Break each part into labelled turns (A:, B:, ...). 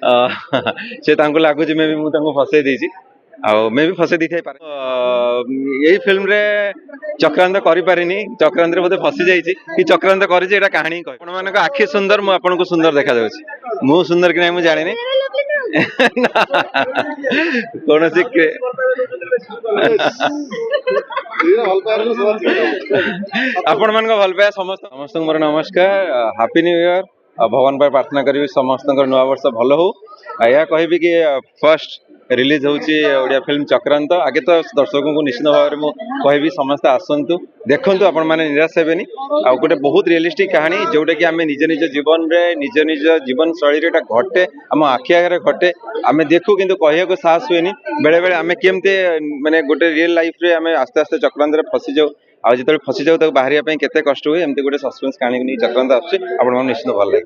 A: से लगुच मे भी मुझे फसई देती मे भी फसई दी थे यही फिल्म रे चक्रांत करिपारिनी चक्रांत बोधे फसी जाइए कि चक्रांत कर कहानी कह आखि सुंदर मुझे सुंदर देखा मु सुंदर कि नहीं मुझे जानी कौन आपण मान भल पाया समस्त मोर नमस्कार हैप्पी न्यू ईयर भगवान पर प्रार्थना करी समस्त नुआ वर्ष भल हो या कहि कि फर्स्ट रिलीज होची ओडिया फिल्म चक्रांत आगे तो दर्शकों को निश्चित भाव में कहि समस्त आसतु देखु आपण मैंने निराश हेनी आ गोटे बहुत रियलिस्टिक कहानी जोटा कि आम निज निज जीवन रे निज निज जीवन शैली घटे आम आखि आगे घटे आम देखू कि कहू साहस हुए बेले बेले आम केमती माने गोटे रियल लाइफ रे आम आस्ते आस्ते चक्रांत फसी जाऊ आ जो फसी जाऊ बाहर केते कष्ट हुए एमती गोटे सस्पेंस कहानी नहीं चक्रांत आसान निश्चित भल लगे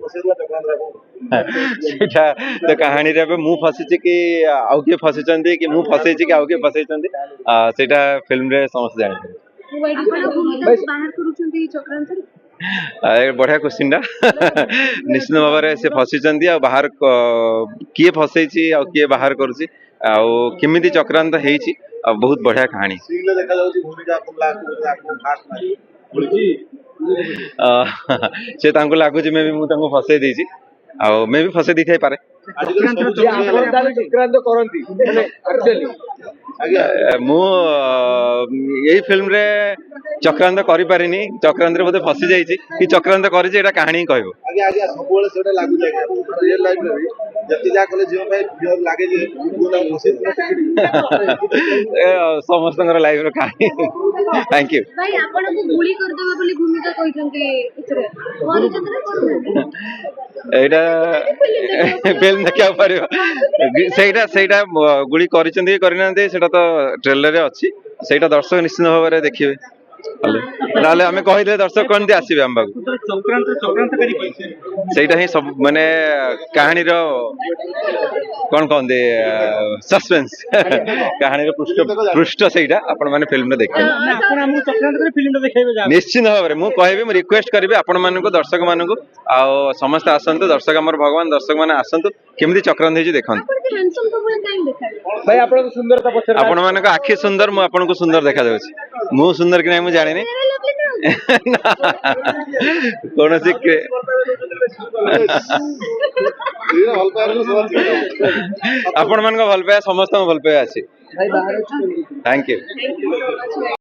A: तो कहानी मु फसी कि आउ किए फसी कि मु फसई कि आउ किए फसई सेटा फिल्म रे समस्त जानी बढ़िया क्वेश्चन निश्चित भाव में से फसी बाहर किए फसई किए बाहर करुच्ची आमती चक्रांत होती बहुत बढ़िया कहानी से लगुच मे भी मुझे फसई देती मे भी फसई दी थे पारे मु यही फिल्म रे चक्रांत करिपारिनी चक्रांत बोधे फसी जाइए कि चक्रांत कर कहानी कह समस्त लाइफ कहानी थैंक यू फिल्म देखा पारा गुड़ी करना तो ट्रेलर अच्छी से दर्शक निश्चित भाव में देखिए ना आम कहीदे दर्शक कौन आसवे आम पाक ही सब माने कहानी कौन कहते सस्पेंस कहानी पृष्ठ से आपण मैंने फिल्म देखिए निश्चित भाव में मुझे रिक्वेस्ट करी आपण मान दर्शक मान समस्त आसतु दर्शक आम भगवान दर्शक मैंने आसतु केमती चक्रांत हो देखते आपण मान आखि सुंदर मुझे सुंदर देखा मु सुंदर कि नहीं मुझे जानी कौन आपण मान भल पाया समस्त भल पाया अच्छी थैंक यू।